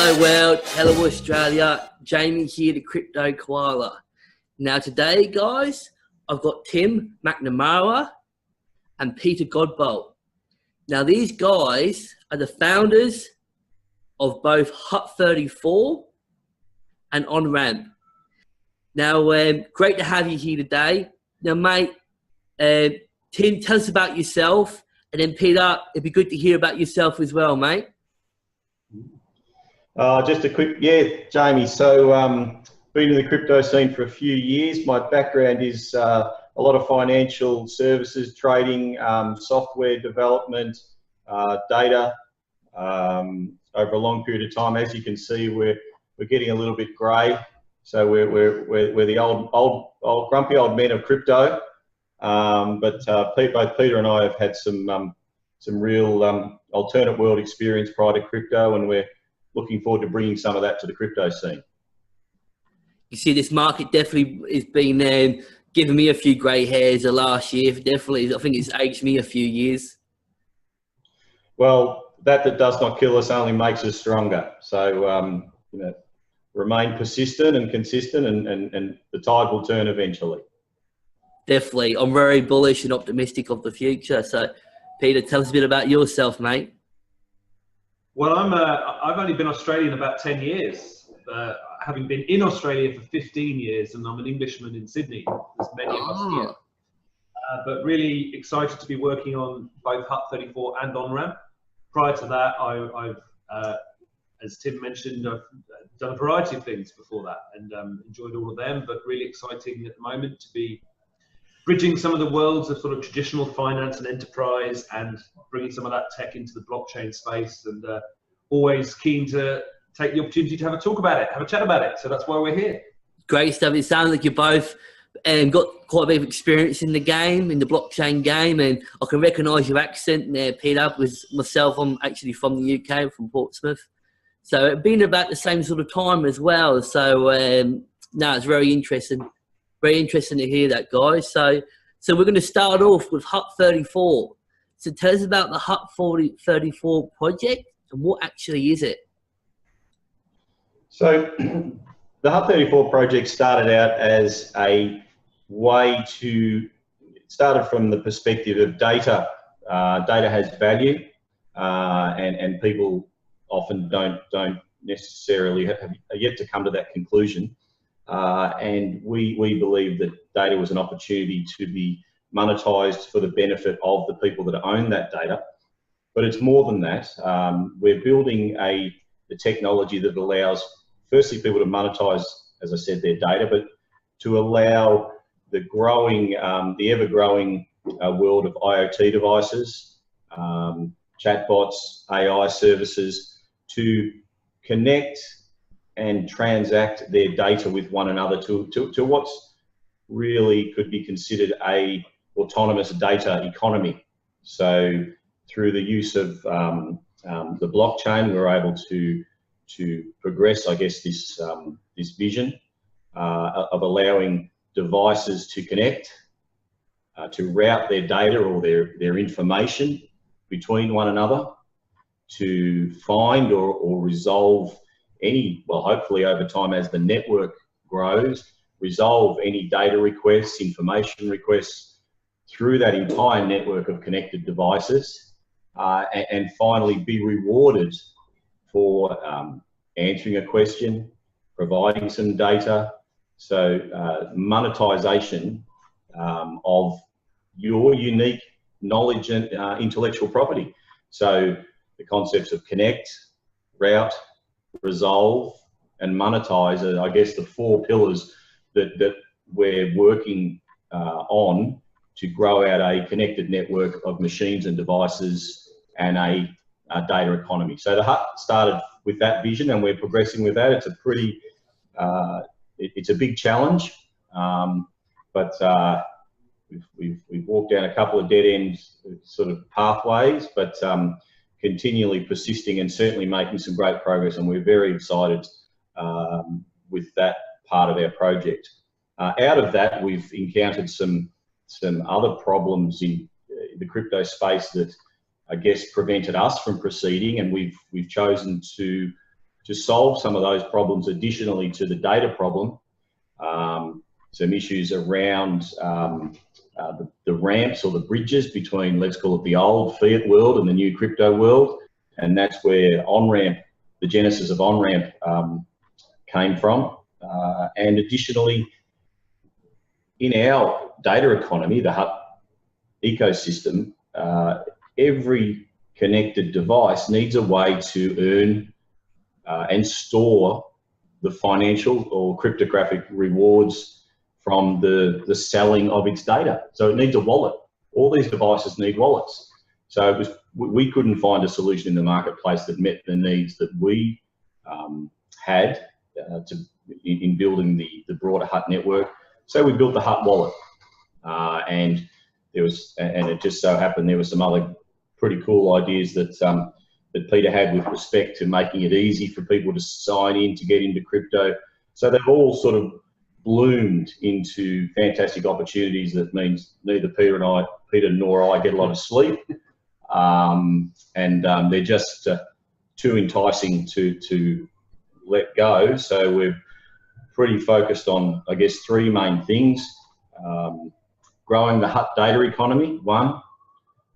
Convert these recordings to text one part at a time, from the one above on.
Hello world, hello Australia, Jamie here, the Crypto Koala. Now today guys, I've got Tim Mcnamara and Peter Godbolt. Now these guys are the founders of both Hut34 and OnRamp. Now great to have you here today. Now mate, Tim, tell us about yourself, and then Peter, it'd be good to hear about yourself as well, mate. Just a quick, Jamie. So, been in the crypto scene for a few years. My background is a lot of financial services, trading, software development, data, over a long period of time. As you can see, we're getting a little bit grey. So we're the old grumpy old men of crypto. But both Peter and I have had some real alternate world experience prior to crypto, and we're looking forward to bringing some of that to the crypto scene. You see, this market definitely has been giving me a few grey hairs the last year. Definitely, I think it's aged me a few years. Well, that does not kill us, only makes us stronger. So, you know, remain persistent and consistent, and the tide will turn eventually. Definitely. I'm very bullish and optimistic of the future. So, Peter, tell us a bit about yourself, mate. Well, I've only been Australian about 10 years, having been in Australia for 15 years, and I'm an Englishman in Sydney, as many of us here. But really excited to be working on both Hut34 and OnRamp. Prior to that, I've as Tim mentioned, I've done a variety of things before that, and enjoyed all of them, but really exciting at the moment to be bridging some of the worlds of sort of traditional finance and enterprise, and bringing some of that tech into the blockchain space, and always keen to take the opportunity to have a talk about it, have a chat about it. So that's why we're here. Great stuff. It sounds like you both got quite a bit of experience in the game, in the blockchain game, and I can recognise your accent there, Peter. With myself, I'm actually from the UK, I'm from Portsmouth. So it's been about the same sort of time as well. So no, it's very interesting. Very interesting to hear that, guys. So we're going to start off with Hut34. So tell us about the Hut34 project and what actually is it? So the Hut34 project started out as a way to, it started from the perspective of data. Data has value, and people often don't necessarily have yet to come to that conclusion. And we believe that data was an opportunity to be monetized for the benefit of the people that own that data. But it's more than that. We're building the technology that allows, firstly, people to monetize, as I said, their data, but to allow the ever-growing world of IoT devices, chatbots, AI services, to connect and transact their data with one another to what's really could be considered a autonomous data economy. So through the use of the blockchain, we're able to progress, I guess, this vision of allowing devices to connect, to route their data or their information between one another, to find or resolve any, well, hopefully over time as the network grows, resolve any data requests, information requests through that entire network of connected devices, and finally be rewarded for answering a question, providing some data. So monetization of your unique knowledge and intellectual property. So the concepts of connect, route, resolve, and monetize are, I guess, the four pillars that we're working on to grow out a connected network of machines and devices and a data economy. So the Hut started with that vision, and we're progressing with that. It's a pretty, it's a big challenge, but we've walked down a couple of dead end sort of pathways, but continually persisting and certainly making some great progress, and we're very excited with that part of our project. Out of that, we've encountered some other problems in the crypto space that I guess prevented us from proceeding, and we've chosen to to solve some of those problems additionally to the data problem. Some issues around the ramps or the bridges between, let's call it the old fiat world and the new crypto world. And that's where OnRamp, the genesis of OnRamp came from. And additionally, in our data economy, the Hut ecosystem, every connected device needs a way to earn and store the financial or cryptographic rewards from the selling of its data. So it needs a wallet. All these devices need wallets. So we couldn't find a solution in the marketplace that met the needs that we had in building the broader Hut network. So we built the Hut wallet, and it just so happened there were some other pretty cool ideas that that Peter had with respect to making it easy for people to sign in to get into crypto. So they've all sort of bloomed into fantastic opportunities. That means neither Peter nor I get a lot of sleep, and they're just too enticing to let go. So we're pretty focused on, I guess, three main things: growing the Hut data economy, 1;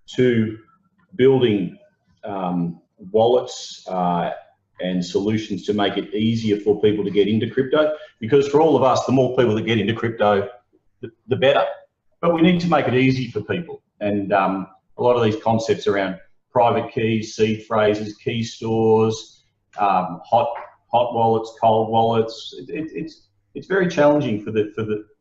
2, building wallets and solutions to make it easier for people to get into crypto, because for all of us, the more people that get into crypto, the better. But we need to make it easy for people. And a lot of these concepts around private keys, seed phrases, key stores, hot wallets, cold wallets, it's very challenging for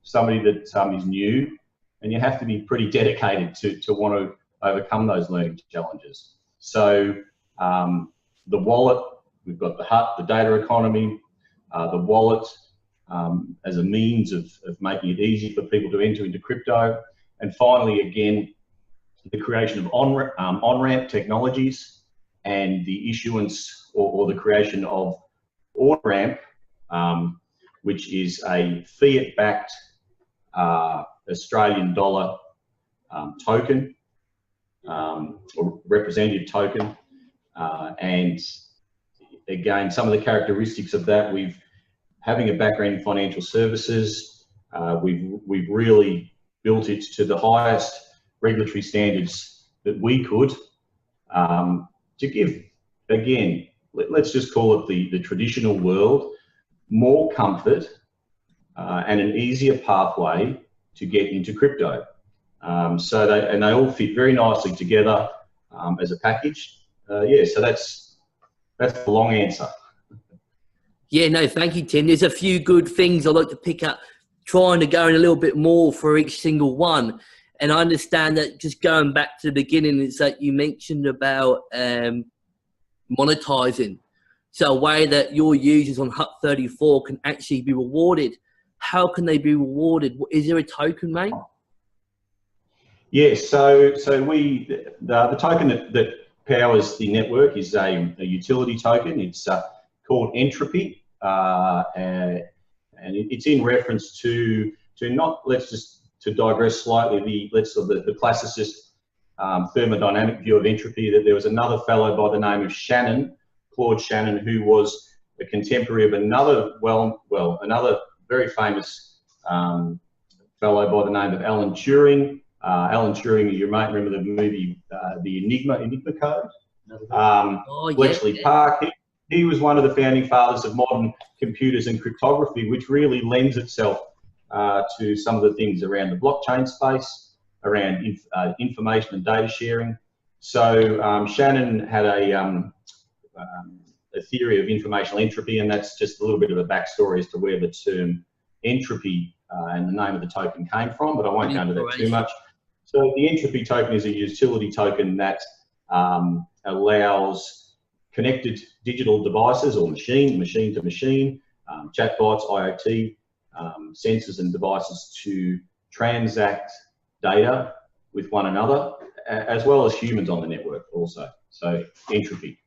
somebody that is new, and you have to be pretty dedicated to want to overcome those learning challenges. So the wallet, we've got the Hut, the data economy, the wallet as a means of making it easy for people to enter into crypto. And finally, again, the creation of OnRamp technologies and the issuance or the creation of OnRamp, which is a fiat-backed Australian dollar token, or representative token. And again, some of the characteristics of that, having a background in financial services, we've really built it to the highest regulatory standards that we could, to give, again, let's just call it the traditional world, more comfort and an easier pathway to get into crypto. So they all fit very nicely together as a package. Yeah, so that's the long answer. Yeah, no, thank you, Tim. There's a few good things I'd like to pick up, trying to go in a little bit more for each single one. And I understand that, just going back to the beginning, is that you mentioned about monetizing. So a way that your users on Hut34 can actually be rewarded. How can they be rewarded? Is there a token, mate? Yes, so the token that powers the network is a utility token. It's called Entropy, and it's in reference to not, to digress slightly, the classicist thermodynamic view of entropy, that there was another fellow by the name of Claude Shannon, who was a contemporary of another very famous fellow by the name of Alan Turing. Alan Turing, you might remember the movie, the Enigma Code. Bletchley Park. He was one of the founding fathers of modern computers and cryptography, which really lends itself to some of the things around the blockchain space, around information and data sharing. So Shannon had a theory of informational entropy, and that's just a little bit of a backstory as to where the term entropy and the name of the token came from, but I won't go into that too much. So the Entropy token is a utility token that allows connected digital devices, or machine to machine, chatbots, IoT, sensors and devices to transact data with one another, as well as humans on the network also. So Entropy.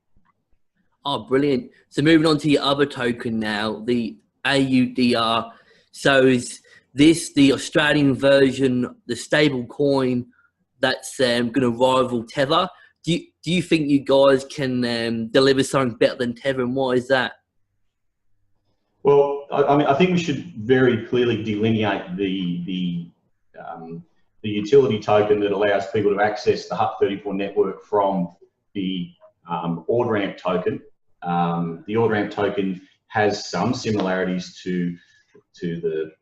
Oh, brilliant. So moving on to your other token now, the AUDR. So is this the Australian version, the stablecoin that's going to rival Tether? Do you think you guys can deliver something better than Tether, and why is that? Well, I mean, I think we should very clearly delineate the utility token that allows people to access the Hut34 network from the OnRamp token. The OnRamp token has some similarities to the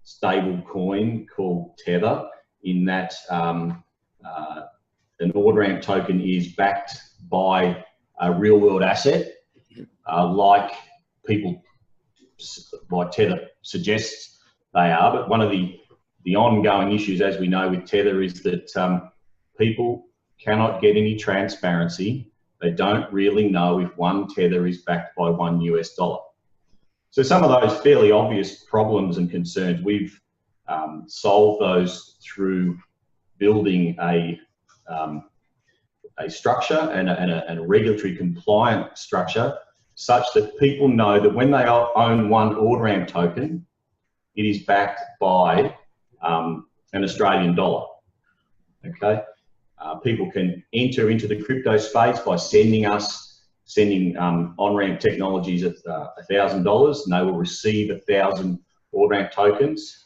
stable coin called Tether, in that an OnRamp token is backed by a real world asset, like Tether suggests they are. But one of the ongoing issues, as we know with Tether, is that people cannot get any transparency. They don't really know if one Tether is backed by $1 US. So some of those fairly obvious problems and concerns, we've solved those through building a structure and a regulatory compliant structure, such that people know that when they own one OnRamp token, it is backed by an Australian dollar. Okay, people can enter into the crypto space by sending OnRamp technologies at $1,000, and they will receive 1,000 OnRamp tokens,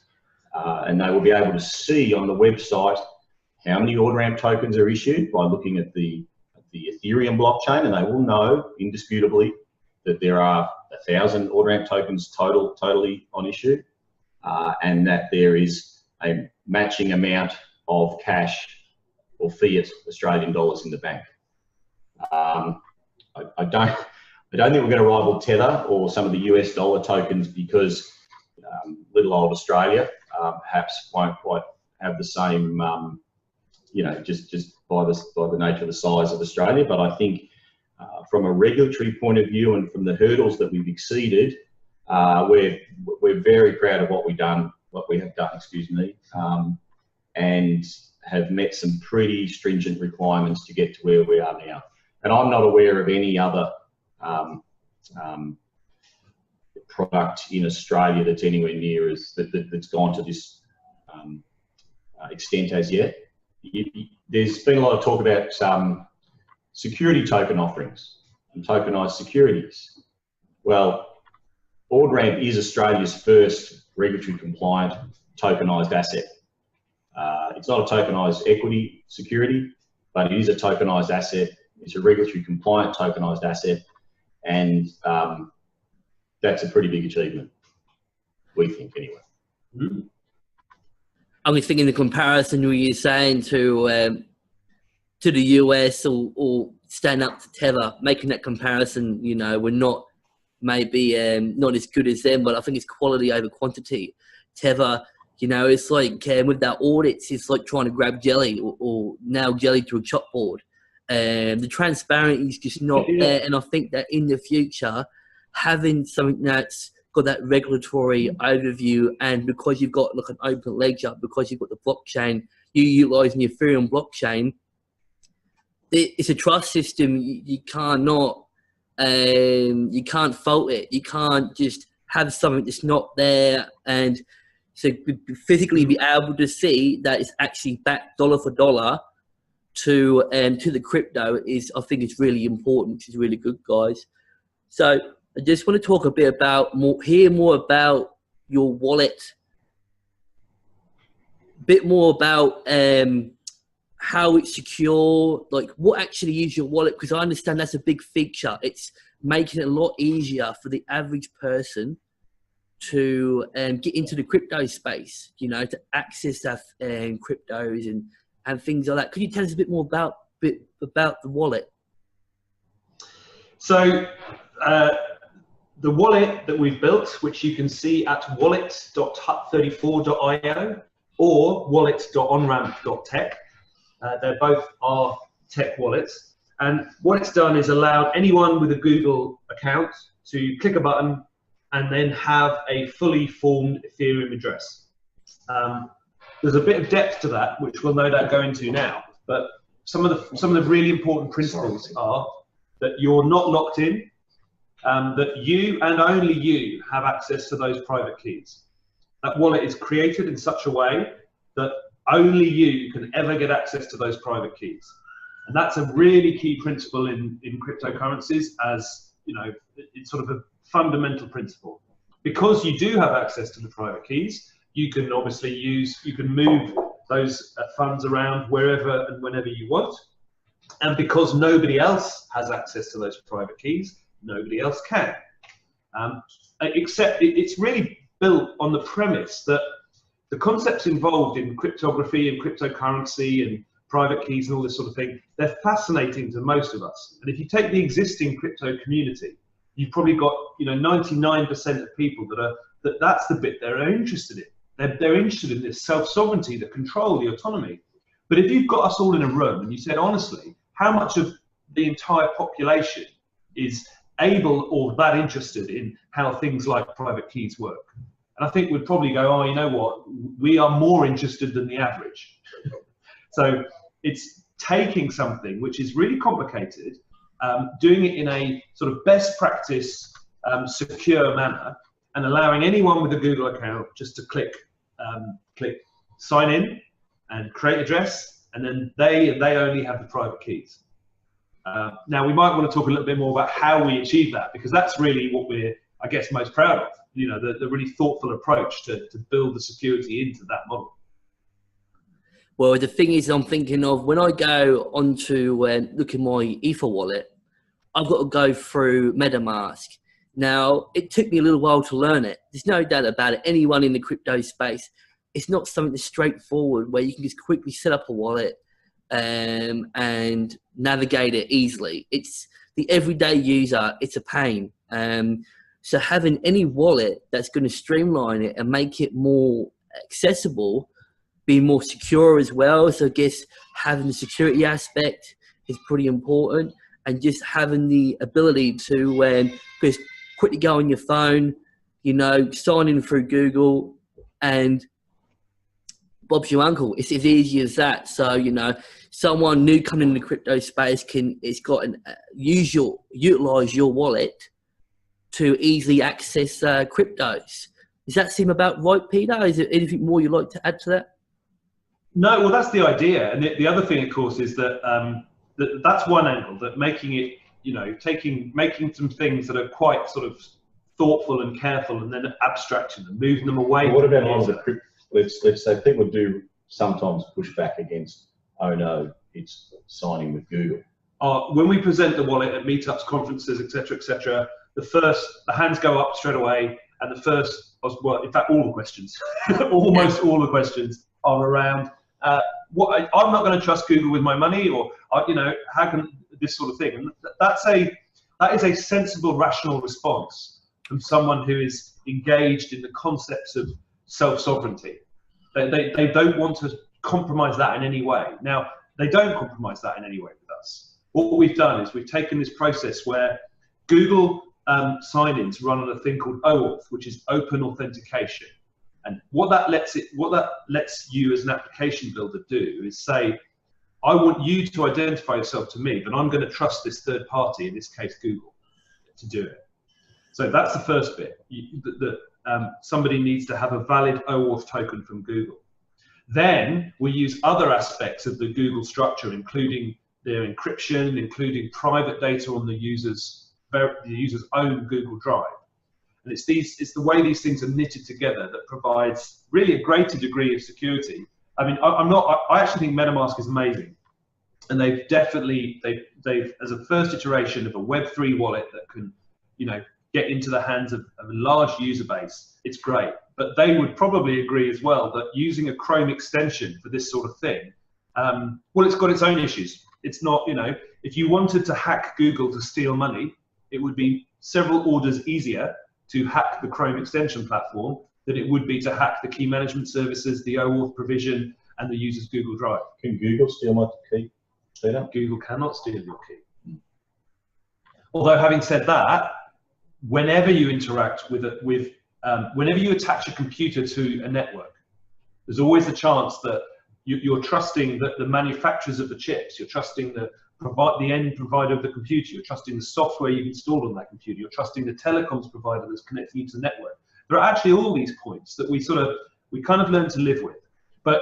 and they will be able to see on the website how many OnRamp tokens are issued by looking at the Ethereum blockchain, and they will know indisputably that there are 1,000 OnRamp tokens totally on issue, and that there is a matching amount of cash or fiat Australian dollars in the bank. I don't think we're going to rival Tether or some of the US dollar tokens, because little old Australia perhaps won't quite have the same, just by the nature of the size of Australia. But I think from a regulatory point of view and from the hurdles that we've exceeded, we're very proud of what we have done, excuse me, and have met some pretty stringent requirements to get to where we are now. And I'm not aware of any other product in Australia that's anywhere near that's gone to this extent as yet. There's been a lot of talk about security token offerings and tokenized securities. Well, OnRamp is Australia's first regulatory compliant tokenized asset. It's not a tokenized equity security, but it is a tokenized asset. It's a regulatory compliant tokenized asset, and that's a pretty big achievement, we think, anyway. Mm-hmm. I was thinking the comparison you're saying to the US or stand up to Tether, making that comparison. We're not maybe not as good as them, but I think it's quality over quantity. Tether, it's like with their audits, it's like trying to grab jelly or nail jelly to a chalkboard. The transparency is just not there, and I think that in the future, having something that's got that regulatory overview, and because you've got like an open ledger, because you've got the blockchain, you're utilizing the Ethereum blockchain, it's a trust system. You can't fault it. You can't just have something that's not there, and so physically be able to see that it's actually backed dollar for dollar to the crypto I think it's really important, which is really good, guys. So I just want to talk a bit hear more about your wallet, a bit more about how it's secure, like what actually is your wallet, because I understand that's a big feature. It's making it a lot easier for the average person to get into the crypto space, to access that cryptos and things like that. Could you tell us a bit more about the wallet? So the wallet that we've built, which you can see at wallet.hut34.io or wallet.onramp.tech, they're both our tech wallets. And what it's done is allowed anyone with a Google account to click a button and then have a fully formed Ethereum address. There's a bit of depth to that, which we'll no doubt go into now. But some of the really important principles are that you're not locked in, that you and only you have access to those private keys. That wallet is created in such a way that only you can ever get access to those private keys. And that's a really key principle in cryptocurrencies, as it's sort of a fundamental principle. Because you do have access to the private keys, you can obviously move those funds around wherever and whenever you want. And because nobody else has access to those private keys, nobody else can. Except it's really built on the premise that the concepts involved in cryptography and cryptocurrency and private keys and all this sort of thing, they're fascinating to most of us. And if you take the existing crypto community, you've probably got 99% of people that's the bit they're interested in. They're interested in this self-sovereignty, the control, the autonomy. But if you've got us all in a room and you said, honestly, how much of the entire population is able or that interested in how things like private keys work? And I think we'd probably go, oh, you know what, we are more interested than the average. So it's taking something which is really complicated, doing it in a sort of best practice, secure manner, and allowing anyone with a Google account just to click sign in and create address, and then they only have the private keys. Now we might want to talk a little bit more about how we achieve that, because that's really what we're, I guess, most proud of. The really thoughtful approach to build the security into that model. Well, the thing is, I'm thinking of when I go onto look at my Ether wallet, I've got to go through MetaMask. Now, it took me a little while to learn it. There's no doubt about it. Anyone in the crypto space, it's not something that's straightforward where you can just quickly set up a wallet and navigate it easily. It's the everyday user, it's a pain. So having any wallet that's going to streamline it and make it more accessible, be more secure as well. So I guess having the security aspect is pretty important, and just having the ability to just quickly go on your phone, sign in through Google, and Bob's your uncle. It's as easy as that. So, someone new coming in the crypto space utilize your wallet to easily access cryptos. Does that seem about right, Peter? Is there anything more you'd like to add to that? No, well, that's the idea. And the other thing, of course, is that that's one angle, that making it, making some things that are quite sort of thoughtful and careful, and then abstraction and moving them away. What about all the let's say people do sometimes push back against, oh no, it's signing with Google. When we present the wallet at meetups, conferences, etc., the hands go up straight away, and the first, well, in fact, all the questions, almost all the questions are around, I'm not going to trust Google with my money, or how can this sort of thing? And that is a sensible, rational response from someone who is engaged in the concepts of self-sovereignty. They don't want to compromise that in any way. Now, they don't compromise that in any way with us. What we've done is we've taken this process where Google sign-ins run on a thing called OAuth, which is open authentication. And what that lets you as an application builder do is say, I want you to identify yourself to me, but I'm going to trust this third party, in this case Google, to do it. So that's the first bit. Somebody needs to have a valid OAuth token from Google. Then we use other aspects of the Google structure, including their encryption, including private data on the user's own Google Drive. And it's the way these things are knitted together that provides really a greater degree of security. I mean, I actually think MetaMask is amazing, and they've as a first iteration of a Web3 wallet that can, get into the hands of a large user base, it's great. But they would probably agree as well that using a Chrome extension for this sort of thing, well, it's got its own issues. It's not, if you wanted to hack Google to steal money, it would be several orders easier to hack the Chrome extension platform than it would be to hack the key management services, the OAuth provision, and the user's Google Drive. Can Google steal my key? Google cannot steal your key. Although, having said that, whenever you interact whenever you attach a computer to a network, there's always a chance that you're trusting that the manufacturers of the chips, you're trusting the end provider of the computer, you're trusting the software you've installed on that computer, you're trusting the telecoms provider that's connecting you to the network. There are actually all these points that we kind of learn to live with. But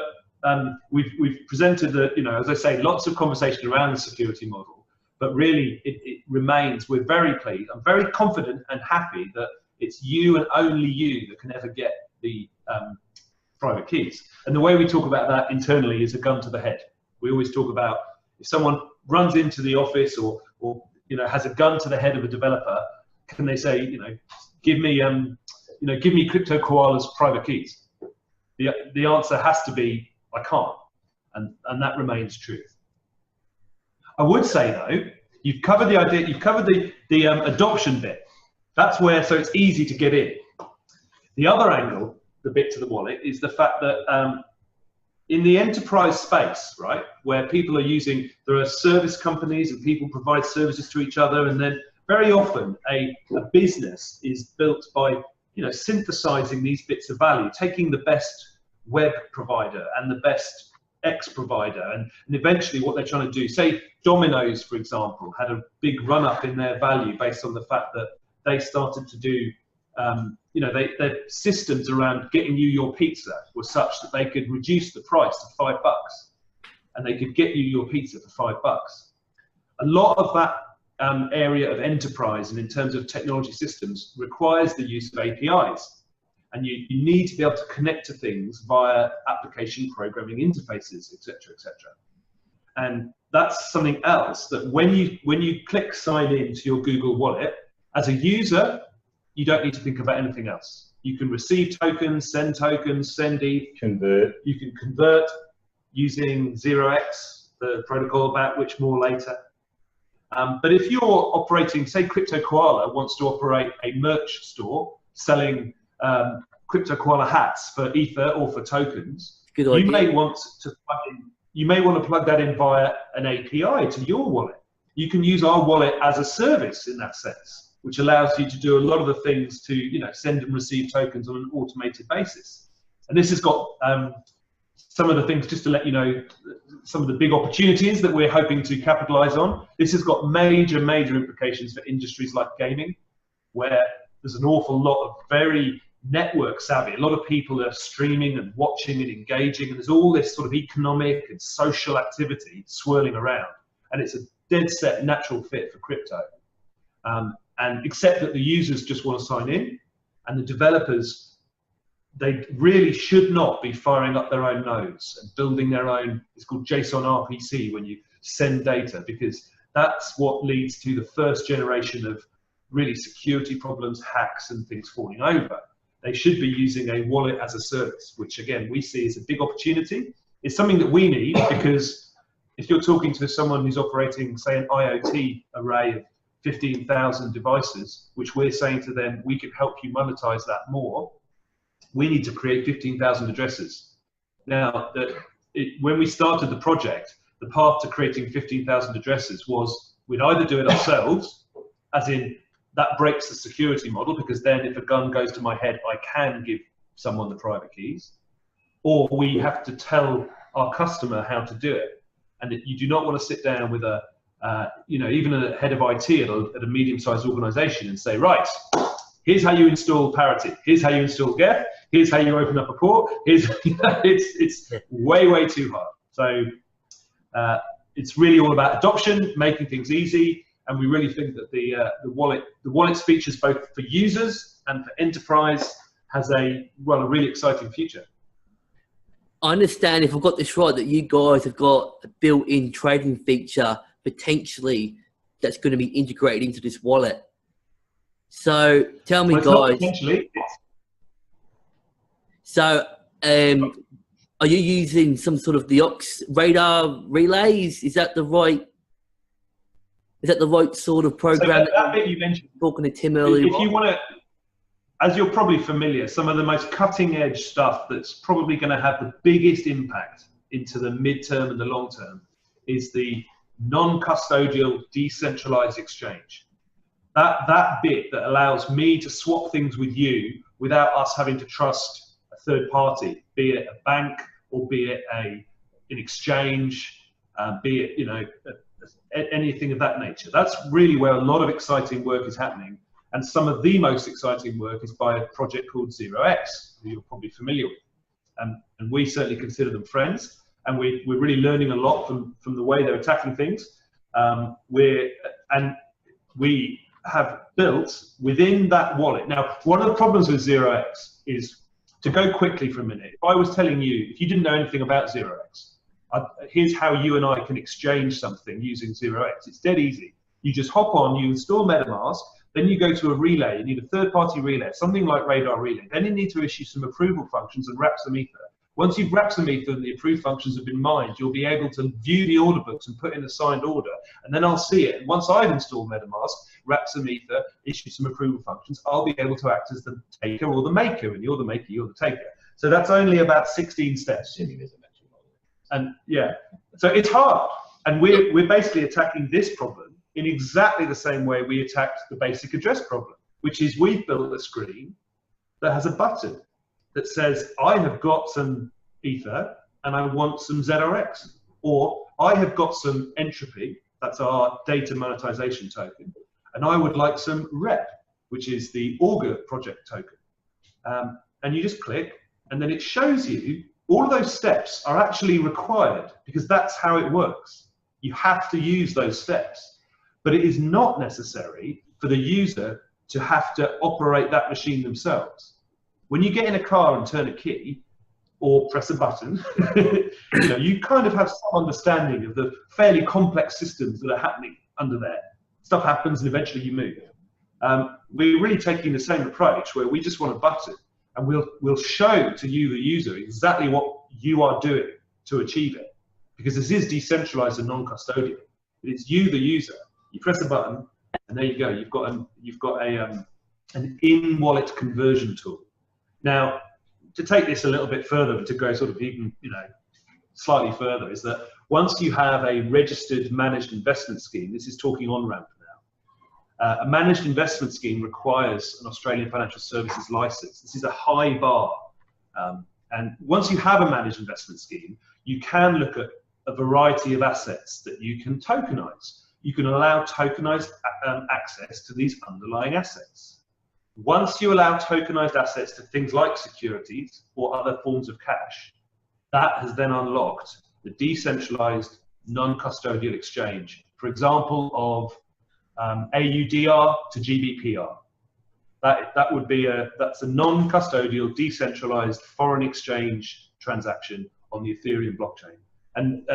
we've presented as I say, lots of conversation around the security model. But really, it remains, we're very pleased. I'm very confident and happy that it's you and only you that can ever get the private keys. And the way we talk about that internally is a gun to the head. We always talk about if someone runs into the office or has a gun to the head of a developer, can they say, give me Crypto Koala's private keys? The answer has to be, I can't, and that remains truth. I would say though, you've covered the idea, you've covered the adoption bit. That's where, so it's easy to get in. The other angle, the bit to the wallet, is the fact that in the enterprise space, right, where people are using, there are service companies and people provide services to each other, and then very often a business is built by synthesizing these bits of value, taking the best web provider and the best X provider, and eventually what they're trying to do, say Domino's, for example, had a big run up in their value based on the fact that they started to do, their systems around getting you your pizza were such that they could reduce the price to $5, and they could get you your pizza for $5. A lot of that area of enterprise and in terms of technology systems requires the use of APIs. And you need to be able to connect to things via application programming interfaces, etc., etc. And that's something else that when you click sign in to your Google Wallet, as a user, you don't need to think about anything else. You can receive tokens, send ETH, convert. You can convert using 0x, the protocol about which more later. But if you're operating, say Crypto Koala wants to operate a merch store selling Crypto Koala hats for Ether or for tokens, you may want to plug that in via an API to your wallet. You can use our wallet as a service in that sense, which allows you to do a lot of the things to send and receive tokens on an automated basis. And this has got some of the things, just to let you know, some of the big opportunities that we're hoping to capitalize on. This has got major implications for industries like gaming, where there's an awful lot of very network savvy. A lot of people are streaming and watching and engaging, and there's all this sort of economic and social activity swirling around. And it's a dead set natural fit for crypto. And except that the users just want to sign in, and the developers, they really should not be firing up their own nodes and building their own, it's called JSON RPC when you send data, because that's what leads to the first generation of really security problems, hacks, and things falling over. They should be using a wallet as a service, which again, we see as a big opportunity. It's something that we need, because if you're talking to someone who's operating, say, an IoT array of 15,000 devices, which we're saying to them, we can help you monetize that more, we need to create 15,000 addresses. Now, when we started the project, the path to creating 15,000 addresses was we'd either do it ourselves, as in that breaks the security model, because then if a gun goes to my head, I can give someone the private keys, or we have to tell our customer how to do it. And you do not want to sit down with even a head of IT at a medium-sized organization and say, right, here's how you install Parity, here's how you install Geth, here's how you open up a port, it's way too hard. So it's really all about adoption, making things easy, and we really think that the wallet's features both for users and for enterprise has a really exciting future. I understand, if I've got this right, that you guys have got a built-in trading feature potentially that's going to be integrated into this wallet. So tell me, guys. So are you using some sort of the Ox radar relays? Is that the right sort of program? So that bit you mentioned, talking to Tim earlier. If you want to, as you're probably familiar, some of the most cutting edge stuff that's probably going to have the biggest impact into the midterm and the long term is the non-custodial decentralized exchange. That bit that allows me to swap things with you without us having to trust a third party, be it a bank or be it an exchange, be it anything of that nature. That's really where a lot of exciting work is happening. And some of the most exciting work is by a project called 0x, who you're probably familiar with. And we certainly consider them friends. And we're really learning a lot from the way they're attacking things. We have built within that wallet. Now, one of the problems with 0x is, to go quickly for a minute, if I was telling you, if you didn't know anything about 0x, here's how you and I can exchange something using 0x. It's dead easy. You just hop on, you install MetaMask, then you go to a relay. You need a third-party relay, something like Radar Relay. Then you need to issue some approval functions and wrap some ether. Once you've wrapped some ether and the approved functions have been mined, you'll be able to view the order books and put in a signed order, and then I'll see it. And once I've installed MetaMask, wrapped some ether, issued some approval functions, I'll be able to act as the taker or the maker, and you're the maker, you're the taker. So that's only about 16 steps. And yeah, so it's hard. And we're basically attacking this problem in exactly the same way we attacked the basic address problem, which is we've built a screen that has a button that says, I have got some ether and I want some ZRX, or I have got some Entropy, that's our data monetization token, and I would like some rep, which is the Augur project token. And you just click, and then it shows you all of those steps are actually required, because that's how it works. You have to use those steps, but it is not necessary for the user to have to operate that machine themselves. When you get in a car and turn a key or press a button, you kind of have some understanding of the fairly complex systems that are happening under there. Stuff happens and eventually you move. We're really taking the same approach where we just want a button, and we'll show to you, the user, exactly what you are doing to achieve it. Because this is decentralized and non-custodial. It's you, the user. You press a button, and there you go. You've got an in-wallet conversion tool. Now, to take this a little bit further, to go sort of even, slightly further, is that once you have a registered managed investment scheme, this is talking OnRamp now, a managed investment scheme requires an Australian financial services license. This is a high bar. And once you have a managed investment scheme, you can look at a variety of assets that you can tokenize. You can allow tokenized access to these underlying assets. Once you allow tokenized assets to things like securities or other forms of cash, that has then unlocked the decentralized non-custodial exchange, for example, of AUDR to GBPR. That would be that's a non-custodial, decentralized foreign exchange transaction on the Ethereum blockchain. And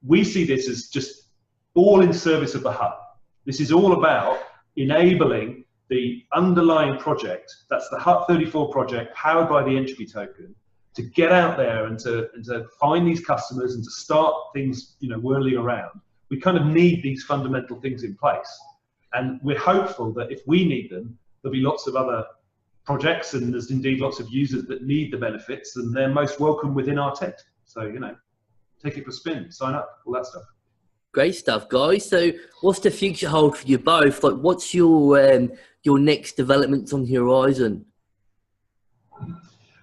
we see this as just all in service of the Hut. This is all about enabling the underlying project, that's the Hut34 project, powered by the Entropy token, to get out there and to find these customers and to start things, whirling around. We kind of need these fundamental things in place. And we're hopeful that if we need them, there'll be lots of other projects, and there's indeed lots of users that need the benefits, and they're most welcome within our tent. So, take it for a spin, sign up, all that stuff. Great stuff, guys. So what's the future hold for you both? Like, what's your next developments on the horizon?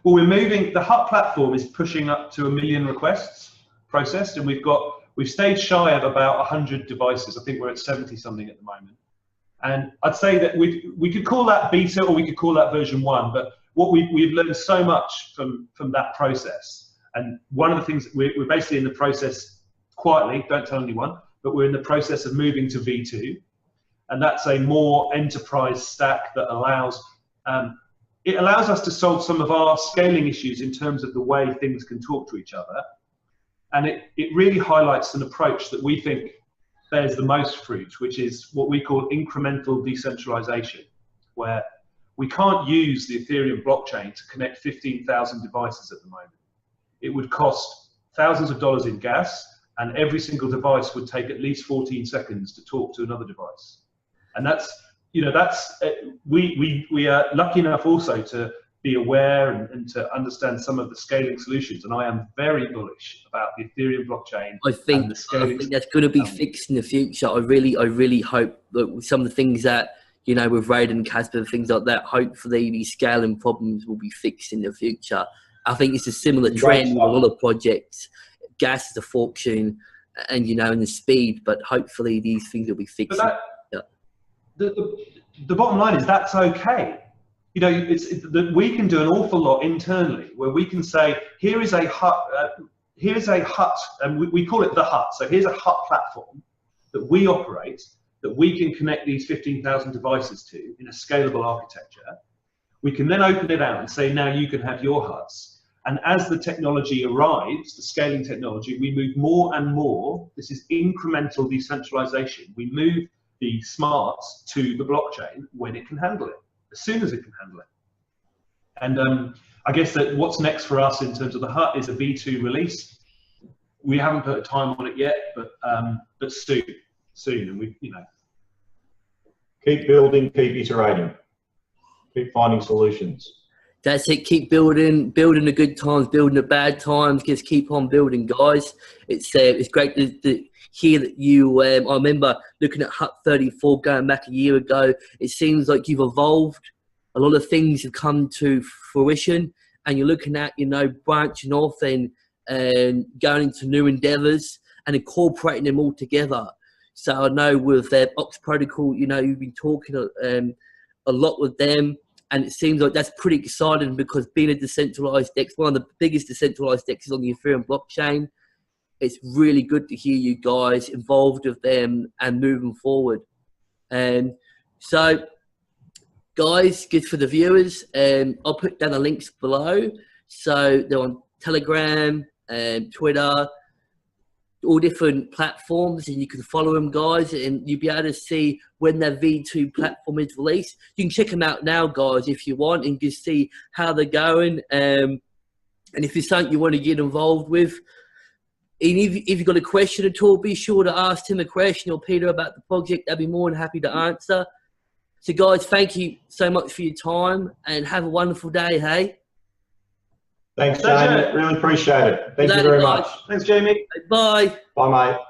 Well, we're moving, the Hut platform is pushing up to 1 million requests processed, and we've stayed shy of about 100 devices. I think we're at 70 something at the moment. And I'd say that we could call that beta, or we could call that version 1, but what we've learned so much from that process. And one of the things, we're basically in the process, quietly, don't tell anyone, but we're in the process of moving to V2, and that's a more enterprise stack that allows us to solve some of our scaling issues in terms of the way things can talk to each other, and it really highlights an approach that we think bears the most fruit, which is what we call incremental decentralization, where we can't use the Ethereum blockchain to connect 15,000 devices at the moment. It would cost thousands of dollars in gas, and every single device would take at least 14 seconds to talk to another device. And we are lucky enough also to be aware and to understand some of the scaling solutions. And I am very bullish about the Ethereum blockchain. I think that's going to be fixed in the future. I really hope that some of the things that, with Raid and Casper, things like that, hopefully these scaling problems will be fixed in the future. I think it's a similar trend with a lot of projects. Gas is a fortune, and and the speed, but hopefully these things will be fixed. The bottom line is that's okay. That we can do an awful lot internally, where we can say, here is a Hut, and we call it the Hut. So here's a Hut platform that we operate, that we can connect these 15,000 devices to in a scalable architecture. We can then open it out and say, now you can have your huts. And as the technology arrives, the scaling technology, we move more and more. This is incremental decentralization. We move the smarts to the blockchain when it can handle it, as soon as it can handle it. And I guess that what's next for us in terms of the hut is a V2 release. We haven't put a time on it yet, but soon, and we, you know. Keep building, keep iterating, keep finding solutions. That's it. Keep building the good times, building the bad times. Just keep on building, guys. It's great to hear that you. I remember looking at Hut34 going back a year ago. It seems like you've evolved. A lot of things have come to fruition, and you're looking at, you know, branching off and going into new endeavors and incorporating them all together. So I know with Ox Protocol, you know, you've been talking a lot with them, and it seems like that's pretty exciting because being a decentralized DEX, one of the biggest decentralized DEXs on the Ethereum blockchain, it's really good to hear you guys involved with them and moving forward. So, guys, good for the viewers. I'll put down the links below. So they're on Telegram and Twitter, all different platforms, and you can follow them, guys, and you'll be able to see when their V2 platform is released. You can check them out now, guys, if you want, and just see how they're going. And if it's something you want to get involved with, and if you've got a question at all, be sure to ask Tim a question or Peter about the project. They'll be more than happy to answer. So, guys, thank you so much for your time, and have a wonderful day, hey? Thanks, Jamie. Really appreciate it. Thank you very much. Thanks, Jamie. Bye. Bye, mate.